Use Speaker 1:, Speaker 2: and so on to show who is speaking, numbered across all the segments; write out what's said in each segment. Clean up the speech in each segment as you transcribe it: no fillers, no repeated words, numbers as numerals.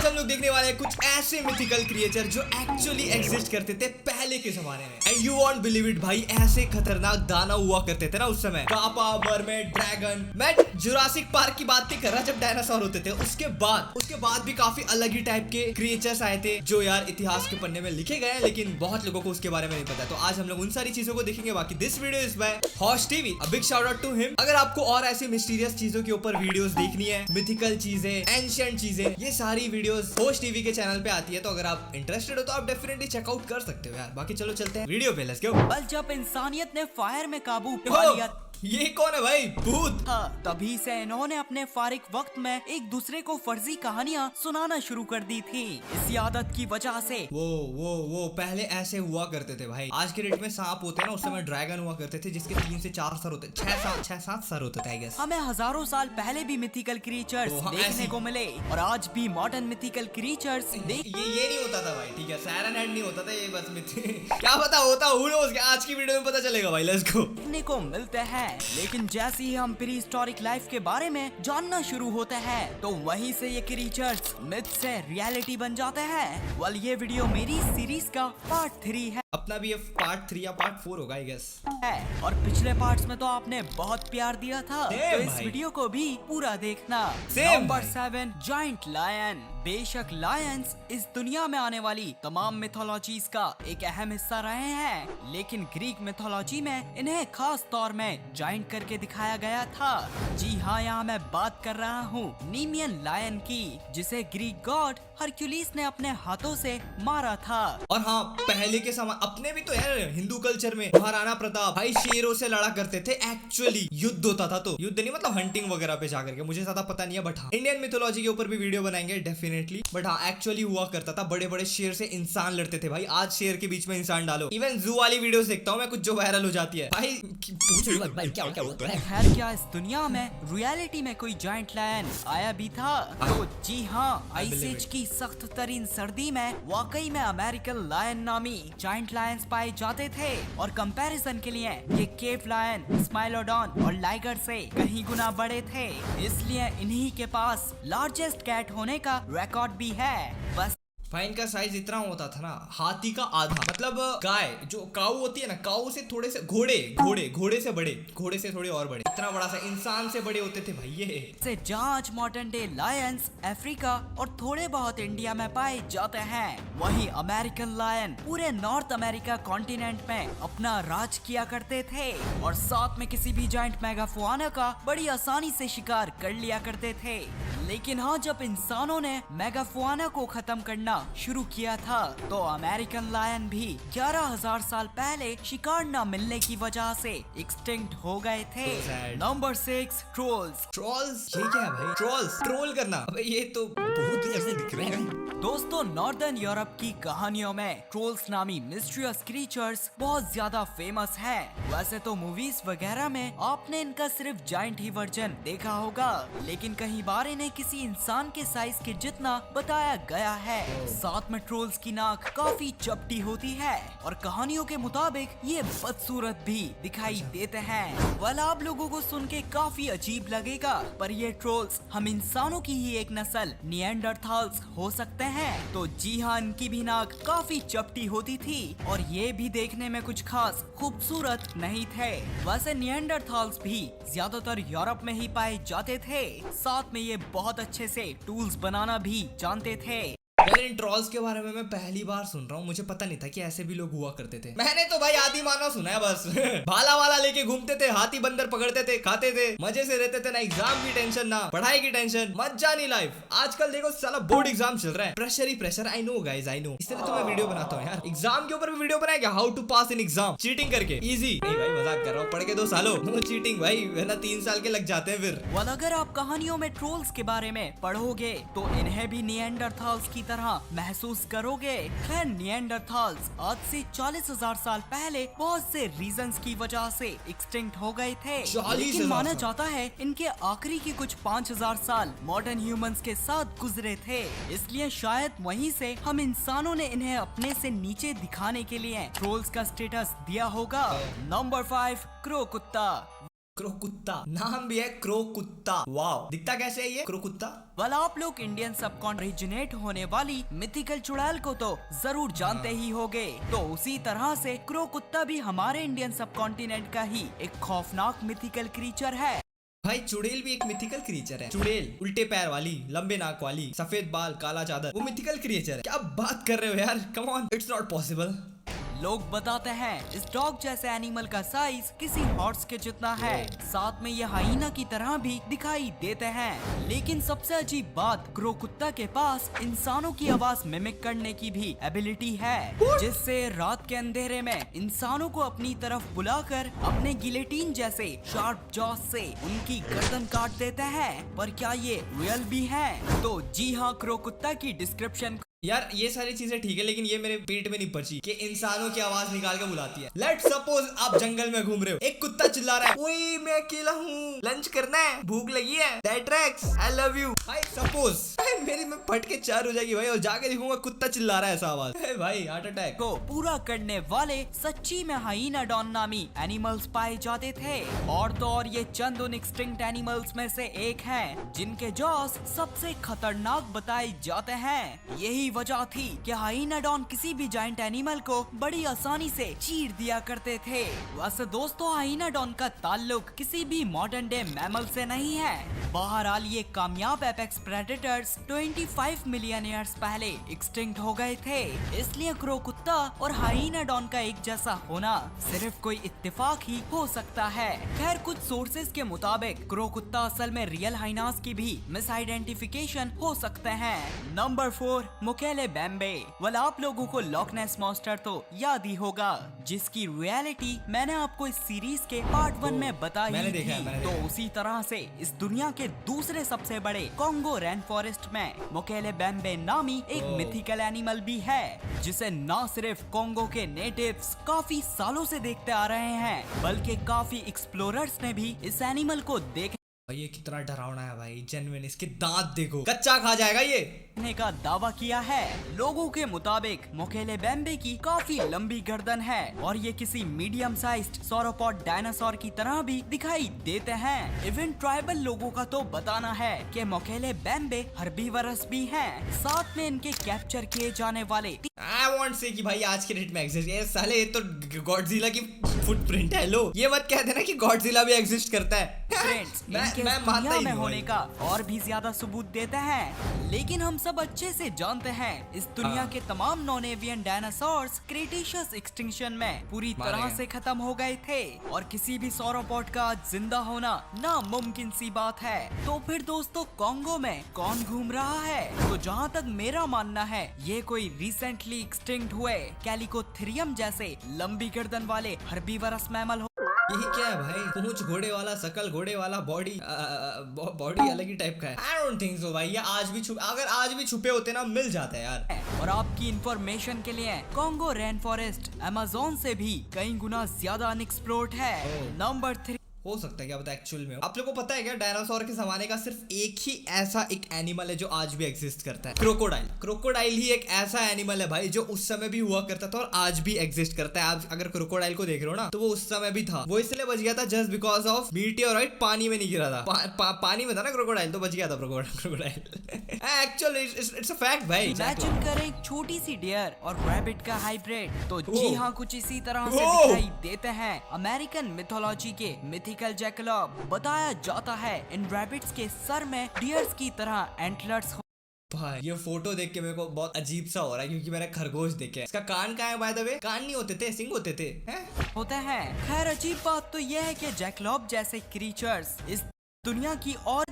Speaker 1: आज हम लोग देखने वाले हैं कुछ ऐसे मिथिकल क्रिएचर जो एक्चुअली एग्जिस्ट करते थे पहले के जमाने में। And you won't believe it भाई, ऐसे खतरनाक दानव हुआ करते थे ना उस समय। कापा, मरमेड, ड्रैगन। मैं जुरासिक पार्क की बात नहीं कर रहा जब डायनासोर होते थे, उसके बाद भी काफी अलग ही टाइप के क्रिएचर्स आए थे जो यार इतिहास के पन्ने में लिखे गए हैं, लेकिन बहुत लोगों को उसके बारे में नहीं पता। तो आज हम लोग उन सारी चीजों को देखेंगे। बाकी this video is by Hosh TV, a big shout out to him. अगर आपको और ऐसी मिस्टीरियस चीजों के ऊपर वीडियोस देखनी है, मिथिकल चीजें, एंशिएंट चीजें, ये सारी वीडियोस हॉश टीवी के चैनल पे आती है। तो अगर आप इंटरेस्टेड हो तो आप डेफिनेटली चेकआउट कर सकते हो यार। बाकी चलो चलते हैं वीडियो पे, लेट्स गो।
Speaker 2: बल जब इंसानियत ने फायर में काबू पा लिया,
Speaker 1: ये कौन है भाई? भूत।
Speaker 2: हाँ, तभी से इन्होंने अपने फारिग वक्त में एक दूसरे को फर्जी कहानियाँ सुनाना शुरू कर दी थी। इसी आदत की वजह से
Speaker 1: वो पहले ऐसे हुआ करते थे भाई। आज के डेट में सांप होते हैं ना, उस समय ड्रैगन हुआ करते थे जिसके 3 से 4 सर होते, 6-7 सर होते थे आई गेस।
Speaker 2: हमें हजारों साल पहले भी मिथिकल क्रिएचर्स देखने को मिले और आज भी मॉडर्न मिथिकल क्रिएचर्स
Speaker 1: ये नहीं होता था भाई, ठीक है, सायरन हेड नहीं होता था ये, बस क्या पता होता, आज की वीडियो में पता चलेगा भाई। Let's go.
Speaker 2: देखने को मिलते हैं, लेकिन जैसे ही हम प्री हिस्टोरिक लाइफ के बारे में जानना शुरू होते हैं तो वहीं से ये क्रिएचर्स मिथ से रियलिटी बन जाते हैं। वाल ये वीडियो मेरी सीरीज का पार्ट 3 है।
Speaker 1: अपना भी ये पार्ट 3 या पार्ट 4 होगा आई गेस।
Speaker 2: और पिछले पार्ट्स में तो आपने बहुत प्यार दिया था, तो इस
Speaker 1: भाई।
Speaker 2: वीडियो को भी पूरा देखना। Number 7, giant lion. बेशक लायंस इस दुनिया में आने वाली तमाम मिथोलॉजीज का एक अहम हिस्सा रहे हैं, लेकिन ग्रीक मिथोलॉजी में इन्हें खास तौर में जायंट करके दिखाया गया था। जी हाँ, यहाँ मैं बात कर रहा हूँ नीमियन लायन की, जिसे ग्रीक गॉड हरक्यूलिस ने अपने हाथों से मारा था।
Speaker 1: और हाँ, पहले के समय अपने भी तो यार हिंदू कल्चर में महाराणा प्रताप भाई शेरों से लड़ा करते थे। एक्चुअली युद्ध होता था, तो युद्ध नहीं मतलब हंटिंग वगैरह पे जाकर के, मुझे ज्यादा पता नहीं है, बट हाँ इंडियन मिथोलॉजी के ऊपर भी वीडियो बनाएंगे डेफिनेटली। बट हाँ एक्चुअली हुआ करता था, बड़े बड़े शेर से इंसान लड़ते थे भाई। आज शेर के बीच में इंसान डालो, इवन जू वाली वीडियोस देखता हूँ मैं कुछ जो वायरल हो जाती है भाई।
Speaker 2: खैर क्या इस दुनिया में रियलिटी में कोई जायंट लायन आया भी था? तो जी हाँ, आइस एज की सख्त तरीन सर्दी में वाकई में अमेरिकन लायन नामी जायंट लायंस पाए जाते थे। और कंपैरिजन के लिए ये केव लायन, स्माइलोडॉन और लाइगर से कहीं गुना बड़े थे, इसलिए इन्हीं के पास लार्जेस्ट कैट होने का रिकॉर्ड भी है। बस
Speaker 1: भाई इनका साइज इतना होता था ना, हाथी का आधा, मतलब गाय जो काऊ होती है ना, काऊ से थोड़े से घोड़े से बड़े, घोड़े से थोड़े और बड़े, इतना बड़ा सा इंसान से बड़े होते थे भाई ये।
Speaker 2: से जहाँ मॉडर्न डे लायंस अफ्रीका और थोड़े बहुत इंडिया में पाए जाते हैं, वहीं अमेरिकन लायन पूरे नॉर्थ अमेरिका कॉन्टिनेंट में अपना राज किया करते थे और साथ में किसी भी जायंट मेगाफुआना का बड़ी आसानी से शिकार कर लिया करते थे। लेकिन हाँ, जब इंसानों ने मेगाफुआना को खत्म करना शुरू किया था तो अमेरिकन लायन भी 11,000 साल पहले शिकार न मिलने की वजह से एक्सटिंक्ट हो गए थे। Number 6, trolls.
Speaker 1: ये क्या है भाई? ट्रोल करना, अबे ये तो बहुत ऐसे दिख रहे हैं।
Speaker 2: दोस्तों, नॉर्दर्न यूरोप की कहानियों में ट्रोल्स नामी मिस्टीरियस क्रीचर्स बहुत ज्यादा फेमस हैं। वैसे तो मूवीज वगैरह में आपने इनका सिर्फ जायंट ही वर्जन देखा होगा, लेकिन कहीं बार इन्हें किसी इंसान के साइज के जितना बताया गया है। साथ में ट्रोल्स की नाक काफी चपटी होती है और कहानियों के मुताबिक ये बदसूरत भी दिखाई देते हैं। वाला आप लोगों को सुन के काफी अजीब लगेगा, पर ये ट्रोल्स हम इंसानों की ही एक नस्ल निएंडरथाल्स हो सकते हैं। तो जी हाँ, इनकी भी नाक काफी चपटी होती थी और ये भी देखने में कुछ खास खूबसूरत नहीं थे। वैसे निएंडरथाल्स भी ज्यादातर यूरोप में ही पाए जाते थे। साथ में ये बहुत अच्छे से टूल्स बनाना भी जानते थे।
Speaker 1: यार इन ट्रोल्स के बारे में मैं पहली बार सुन रहा हूँ, मुझे पता नहीं था कि ऐसे भी लोग हुआ करते थे। मैंने तो भाई आदि मानव सुना है बस। भाला वाला लेके घूमते थे, हाथी बंदर पकड़ते थे, खाते थे, मजे से रहते थे, ना एग्जाम की टेंशन ना पढ़ाई की टेंशन, मजा नहीं लाइफ। आजकल देखो साला बोर्ड एग्जाम चल रहा है, pressure he pressure. I know guys, I know, इसलिए तो मैं वीडियो बनाता हूँ यार। एग्जाम के ऊपर भी वीडियो बनाया क्या, how to pass in exam cheating करके। इजी नहीं भाई, मजाक कर रहा हूँ, पढ़ के 2 सालों नो चीटिंग भाई, है ना 3 साल के लग जाते हैं फिर।
Speaker 2: वाल अगर आप कहानियों में ट्रोल्स के बारे में पढ़ोगे तो इन्हें भी निएंडरथाल्स की तरह महसूस करोगे। खैर, निएंडरथाल्स आज से 40,000 साल पहले बहुत से रीजंस की वजह से एक्सटिंक्ट हो गए थे, लेकिन माना जाता है इनके आखिरी के कुछ 5,000 साल मॉडर्न ह्यूमंस के साथ गुजरे थे। इसलिए शायद वहीं से हम इंसानों ने इन्हें अपने से नीचे दिखाने के लिए ट्रोल्स का स्टेटस दिया होगा। नंबर 5, क्रो कुत्ता।
Speaker 1: क्रो कुत्ता, नाम भी है क्रो कुत्ता। वाओ, दिखता कैसे है ये क्रो कुत्ता?
Speaker 2: वाल आप लोग इंडियन सबकॉन्टिनेंट ओरिजिनेट होने वाली मिथिकल चुड़ैल को तो जरूर जानते ही होंगे। तो उसी तरह से क्रो कुत्ता भी हमारे इंडियन सबकॉन्टिनेंट का ही एक खौफनाक मिथिकल क्रीचर है।
Speaker 1: भाई चुड़ैल भी एक मिथिकल क्रिएचर है। चुड़ैल उल्टे पैर वाली, लंबे नाक वाली, सफेद बाल, काला चादर, वो मिथिकल क्रिएचर है। क्या बात कर रहे हो यार, come on, it's not possible.
Speaker 2: लोग बताते हैं इस डॉग जैसे एनिमल का साइज किसी हॉर्स के जितना है। साथ में ये हाइना की तरह भी दिखाई देते हैं। लेकिन सबसे अजीब बात, क्रो कुत्ता के पास इंसानों की आवाज मिमिक करने की भी एबिलिटी है, जिससे रात के अंधेरे में इंसानों को अपनी तरफ बुलाकर अपने गिलेटिन जैसे शार्प जॉस से उनकी गर्दन काट देते हैं। पर क्या ये रियल भी है? तो जी हाँ, क्रो कुत्ता की डिस्क्रिप्शन।
Speaker 1: यार ये सारी चीजें ठीक है, लेकिन ये मेरे पेट में नहीं पची कि इंसानों की आवाज निकाल के बुलाती है। लेट्स सपोज आप जंगल में घूम रहे हो, एक कुत्ता चिल्ला रहा है, ओए मैं अकेला हूँ, लंच करना है, भूख लगी है, that tracks, I love you. भाई सपोज मेरी में फट के चार हो जाएगी भाई, और जाके देखूंगा कुत्ता चिल्ला रहा है ऐसा आवाज, भाई हार्ट अटैक।
Speaker 2: को पूरा करने वाले सच्ची में हाइनाडॉन नामी एनिमल्स पाए जाते थे। और तो और ये चंद उन एक्सटिंक्ट एनिमल्स में से एक हैं जिनके जॉस सबसे खतरनाक बताए जाते हैं। यही वजह थी कि हाइनाडॉन किसी भी जायंट एनिमल को बड़ी आसानी से चीर दिया करते थे। वैसे दोस्तों, हाइनाडॉन का ताल्लुक किसी भी मॉडर्न डे मैमल से नहीं है। बहरहाल ये कामयाब एपेक्स प्रेडेटर्स 25 मिलियन ईयर्स पहले एक्सटिंक्ट हो गए थे। इसलिए क्रो कुत्ता और हाइनाडॉन का एक जैसा होना सिर्फ कोई इत्तेफाक ही हो सकता है। खैर, कुछ सोर्सेज के मुताबिक क्रो कुत्ता असल में रियल हाइनास की भी मिस आइडेंटिफिकेशन हो सकते हैं। नंबर 4, मुकेले बेम्बे। वाल आप लोगों को लॉकनेस मॉन्स्टर तो याद ही होगा, जिसकी रियलिटी मैंने आपको इस सीरीज के पार्ट 1 में बताई थी। तो उसी तरह से इस दुनिया के दूसरे सबसे बड़े कॉन्गो रेन फॉरेस्ट में मुकेले बेम्बे नामी एक मिथिकल एनिमल भी है, जिसे न सिर्फ कॉन्गो के नेटिव्स काफी सालों से देखते आ रहे हैं, बल्कि काफी एक्सप्लोरर्स ने भी इस एनिमल को देख
Speaker 1: भाई ये कितना डरावना है भाई, जेन्युइन। इसके दांत देखो, कच्चा खा जाएगा ये
Speaker 2: का दावा किया है। लोगों के मुताबिक मुकेले बेम्बे की काफी लंबी गर्दन है और ये किसी मीडियम साइज्ड सौरोपॉड डायनासोर की तरह भी दिखाई देते हैं। इवन ट्राइबल लोगों का तो बताना है कि मुकेले बेम्बे हर्बीवरस भी हैं। साथ में इनके कैप्चर किए जाने वाले
Speaker 1: आई वांट से कि भाई आज के डेट में एग्जिस्ट, ये साले ये तो गॉडजिला की फुटप्रिंट है। लो, ये मत कह देना कि गॉडजिला भी एग्जिस्ट करता है।
Speaker 2: फ्रेंड्स,
Speaker 1: मैं मानता ही
Speaker 2: में
Speaker 1: नहीं
Speaker 2: होने का और भी ज्यादा सबूत देते हैं। लेकिन हम सब अच्छे से जानते हैं इस दुनिया के तमाम non avian dinosaurs Cretaceous extinction में पूरी तरह से खत्म हो गए थे और किसी भी सौरोपॉड का जिंदा होना नामुमकिन सी बात है। तो फिर दोस्तों, कॉन्गो में कौन घूम रहा है? तो जहाँ तक मेरा मानना है, ये कोई रिसेंटली एक्सटिंक्ट हुए कैलिकोथेरियम जैसे लंबी गर्दन वाले हर्बीवरस मैमल हो।
Speaker 1: यही क्या है भाई, पूंछ घोड़े वाला, शकल घोड़े वाला, बॉडी अलग ही टाइप का है। आई डोंट थिंक सो भाई, ये आज भी अगर आज भी छुपे होते ना, मिल जाता है यार।
Speaker 2: और आपकी इंफॉर्मेशन के लिए, कॉन्गो रेन फॉरेस्ट अमेज़न से भी कई गुना ज्यादा अनएक्सप्लोर्ड है। नंबर 3,
Speaker 1: हो सकता है, क्या पता एक्चुअल में। आप लोगों को पता है क्या, डायनासोर के जमाने का सिर्फ एक ही ऐसा एक एनिमल है जो आज भी एग्जिस्ट करता है, क्रोकोडाइल। क्रोकोडाइल ही एक ऐसा एनिमल है भाई जो उस समय भी हुआ करता था और आज भी एग्जिस्ट करता है। आप अगर क्रोकोडाइल को देख रहे हो ना, तो वो उस समय भी था। वो इसलिए बच गया था जस्ट बिकॉज ऑफ मीटियोराइट पानी में नहीं गिरा था। पानी में था ना क्रोकोडाइल, तो बच गया था crocodile. Actually it's a fact भाई।
Speaker 2: इमेजिन करें एक छोटी सी डियर और रैबिट का हाइब्रिड। तो जी हाँ, कुछ इसी तरह से दिखाई देते हैं। अमेरिकन मिथोलॉजी के मिथिकल जैकलॉप बताया जाता है इन रैबिट्स के सर में डियर्स की तरह एंटलर्स
Speaker 1: भाई ये फोटो देख के मेरे को बहुत अजीब सा हो रहा है, क्योंकि मैंने खरगोश देखे। इसका कान कहाँ है बाय द वे? कान नहीं होते थे, सिंग होते थे।
Speaker 2: होते हैं। खैर, अजीब बात तो यह है कि जैकलॉप जैसे क्रीचर्स इस दुनिया की और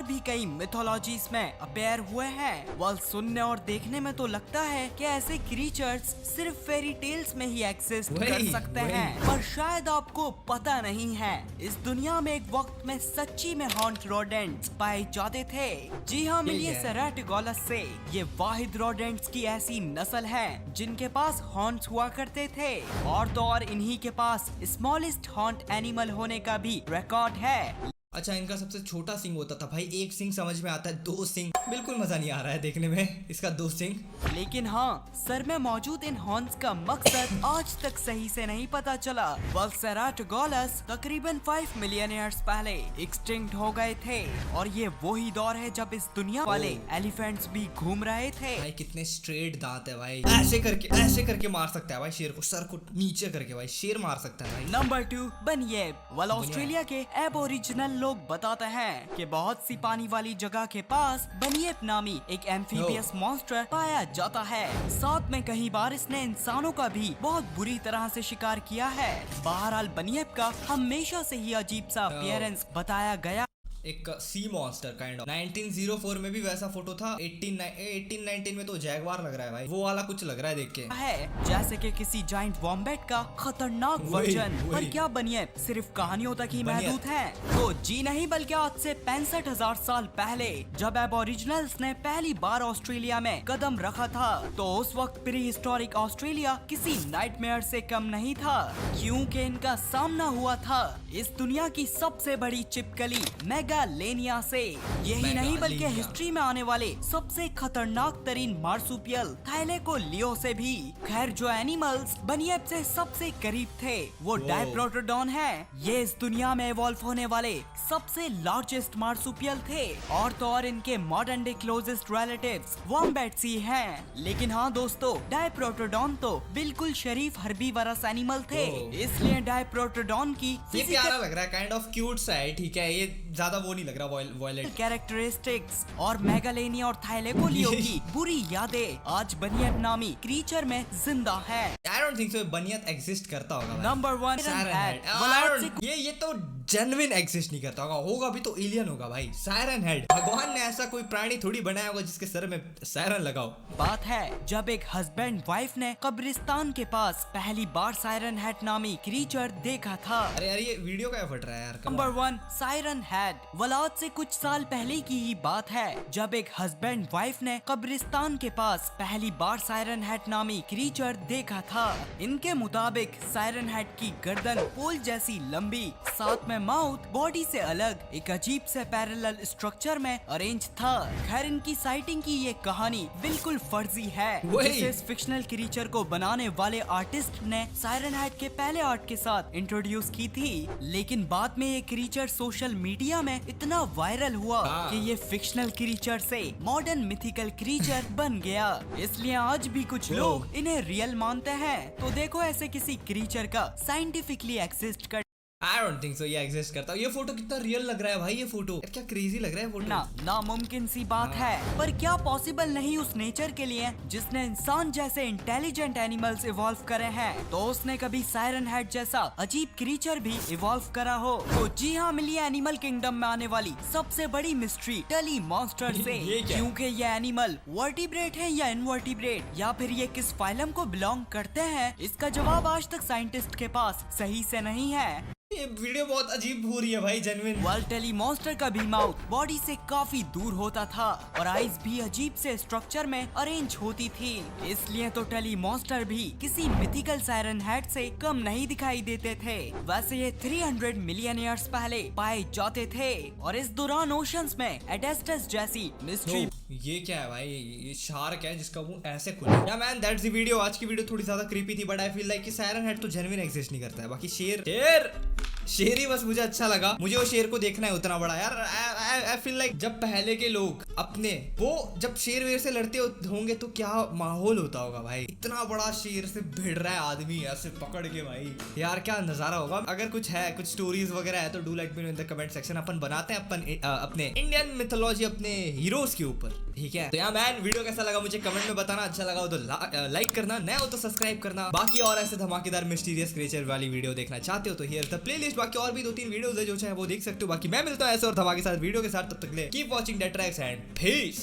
Speaker 2: भी कई मिथोलॉजीज में अपेयर हुए हैं। वह सुनने और देखने में तो लगता है कि ऐसे क्रीचर्स सिर्फ फेरी टेल्स में ही एग्जिस्ट कर सकते हैं, पर शायद आपको पता नहीं है, इस दुनिया में एक वक्त में सच्ची में हॉन्ट रोडेंट्स पाए जाते थे। जी हाँ, मिलिए सेराटोगोलस से। ये वाहिद रोडेंट्स की ऐसी नस्ल है जिनके पास हॉन्ट्स हुआ करते थे, और तो और इन्हीं के पास स्मॉलेस्ट हॉन्ट एनिमल होने का भी रिकॉर्ड है।
Speaker 1: अच्छा, इनका सबसे छोटा सिंग होता था भाई, एक सिंग समझ में आता है, दो सिंग बिल्कुल मजा नहीं आ रहा है देखने में इसका दोस्टिंग।
Speaker 2: लेकिन हाँ, सर में मौजूद इन हॉर्न्स का मकसद आज तक सही से नहीं पता चला। वेलोसिराप्टोरस तकरीबन 5 मिलियन ईयर्स पहले एक्सटिंक्ट हो गए थे और ये वही दौर है जब इस दुनिया वाले एलिफेंट्स भी घूम रहे थे।
Speaker 1: भाई कितने स्ट्रेट दांत है भाई, ऐसे करके मार सकता है भाई शेर को, सर को नीचे करके भाई शेर मार सकता है भाई।
Speaker 2: नंबर 2, बनियेप। वाल ऑस्ट्रेलिया के एबोरिजिनल लोग बताते हैं कि बहुत सी पानी वाली जगह के पास बनियेप नामी एक एम्फीबियस मॉन्स्टर पाया जाता है। साथ में कई बार इसने इंसानों का भी बहुत बुरी तरह से शिकार किया है। बहरहाल बनियेप का हमेशा से ही अजीब सा अपीयरेंस बताया गया।
Speaker 1: एक सी मॉन्स्टर काइंड ऑफ। 1904 में भी वैसा फोटो था। 1819 में तो जैगवार लग रहा है भाई, वो वाला कुछ लग रहा है देख के
Speaker 2: है जैसे कि किसी जाइंट वॉम्बैट का खतरनाक वर्जन। पर क्या बनियेप सिर्फ कहानियों तक ही महदूद है? तो जी नहीं, बल्कि आज से 65,000 साल पहले जब एबोरिजिनल्स ने पहली बार ऑस्ट्रेलिया में कदम रखा था तो उस वक्त प्री हिस्टोरिक ऑस्ट्रेलिया किसी नाइटमेयर से कम नहीं था, क्योंकि इनका सामना हुआ था इस दुनिया की सबसे बड़ी चिपकली मेगालेनिया से। यही नहीं बल्कि हिस्ट्री में आने वाले सबसे खतरनाक तरीन मार्सुपियल थैलेकोलियो से भी। खैर, जो एनिमल्स बनियेप से सबसे करीब थे वो डायप्रोटोडॉन है। ये इस दुनिया में इवॉल्व होने वाले सबसे लार्जेस्ट मार्सुपियल थे और तो और इनके मॉडर्न डे क्लोजेस्ट रिलेटिव्स वॉम्बैट्स ही हैं। लेकिन हाँ दोस्तों, डायप्रोटोडॉन तो बिल्कुल शरीफ हर्बीवरस एनिमल थे, इसलिए डायप्रोटोडॉन की
Speaker 1: ये प्यारा लग रहा है, काइंड ऑफ क्यूट सा है, ठीक है, ये ज्यादा वो नहीं लग रहा वॉयलेट।
Speaker 2: कैरेक्टरिस्टिक्स और मेगालेनिया और थैलेकोलियो की बुरी यादें आज बनियेप नामी क्रीचर में जिंदा है।
Speaker 1: I don't think so बनियत एग्जिस्ट करता होगा।
Speaker 2: नंबर 1,
Speaker 1: ये तो जेन्युइन एग्जिस्ट नहीं करता होगा भी तो एलियन होगा भाई। सायरन हेड, भगवान ने ऐसा कोई प्राणी थोड़ी बनाया होगा जिसके सर में सायरन लगाओ।
Speaker 2: बात है जब एक हस्बैंड वाइफ ने कब्रिस्तान के पास पहली बार सायरन हेड नामी क्रीचर देखा था।
Speaker 1: अरे यार ये वीडियो क्या फट रहा है यार।
Speaker 2: Number 1, siren head. वलाद से कुछ साल पहले की ही बात है जब एक हस्बैंड वाइफ ने कब्रिस्तान के पास पहली बार सायरन हेड नामी क्रीचर देखा था। इनके मुताबिक सायरन हेड की गर्दन पोल जैसी लंबी, साथ में माउथ बॉडी से अलग एक अजीब से पैरेलल स्ट्रक्चर में अरेंज था। खैर, इनकी साइटिंग की ये कहानी बिल्कुल फर्जी है, जिसे इस फिक्शनल क्रीचर को बनाने वाले आर्टिस्ट ने सायरन हेड के पहले आर्ट के साथ इंट्रोड्यूस की थी। लेकिन बाद में ये क्रीचर सोशल मीडिया में इतना वायरल हुआ कि ये फिक्शनल क्रीचर से मॉडर्न मिथिकल क्रीचर बन गया। इसलिए आज भी कुछ लोग इन्हें रियल मानते हैं। तो देखो, ऐसे किसी क्रीचर का साइंटिफिकली एक्सिस्ट कर
Speaker 1: I don't think so ये एग्जिस्ट करता है। ये फोटो कितना रियल लग रहा है भाई, ये फोटो क्या क्रेजी लग रहा है फोटो।
Speaker 2: नामुमकिन सी बात है, पर क्या पॉसिबल नहीं उस नेचर के लिए जिसने इंसान जैसे इंटेलिजेंट एनिमल्स इवॉल्व करे हैं, तो उसने कभी सायरन हेड जैसा अजीब क्रीचर भी इवॉल्व करा हो। तो जी हाँ, मिली एनिमल किंगडम में आने वाली सबसे बड़ी मिस्ट्री टली मॉन्स्टर से, क्योंकि ये एनिमल वर्टिब्रेट है या इनवर्टिब्रेट, या फिर ये किस फाइलम को बिलोंग करते हैं, इसका जवाब आज तक साइंटिस्ट के पास सही से नहीं है।
Speaker 1: ये वीडियो बहुत अजीब हो रही है भाई जेन्युइन।
Speaker 2: टली मॉन्स्टर का भी माउथ बॉडी से काफी दूर होता था और आईज भी अजीब से स्ट्रक्चर में अरेंज होती थी, इसलिए तो टली मॉन्स्टर भी किसी मिथिकल सायरन हेड से कम नहीं दिखाई देते थे। वैसे ये 300 मिलियन ईयर्स पहले पाए जाते थे और इस दौरान ओशंस में एडेस्टस जैसी मिस्ट्री।
Speaker 1: ये क्या है भाई, ये शार्क है जिसका मुंह ऐसे खुला। या मैन, दैट्स द वीडियो। आज की वीडियो थोड़ी ज्यादा क्रीपी थी, बट आई फील लाइक कि सायरन हेड तो जेन्युइन एग्जिस्ट नहीं करता है। बाकी शेर ही बस मुझे अच्छा लगा, मुझे वो शेर को देखना है उतना बड़ा यार। आई फील लाइक जब पहले के लोग अपने वो जब शेर वेर से लड़ते होंगे तो क्या माहौल होता होगा भाई। इतना बड़ा शेर से भिड़ रहा है आदमी ऐसे पकड़ के भाई, यार क्या नजारा होगा। अगर कुछ है, कुछ स्टोरीज वगैरह है तो do let me know in the comment section. अपन बनाते हैं अपने इंडियन मिथोलॉजी, अपने हीरोज के ऊपर, ठीक है। तो यार मैन, वीडियो कैसा लगा मुझे कमेंट में बताना। अच्छा लगा हो तो लाइक करना, नया हो तो सब्सक्राइब करना। बाकी और ऐसे धमाकेदार मिस्टीरियस क्रिएचर वाली वीडियो देखना चाहते हो तो हियर द प्लेलिस्ट। बाकी और भी 2-3 वीडियोस है जो चाहे वो देख सकते हो। बाकी मैं मिलता हूं ऐसे और धमाके साथ वीडियो के साथ, तब तक के लिए keep watching that tracks and piece.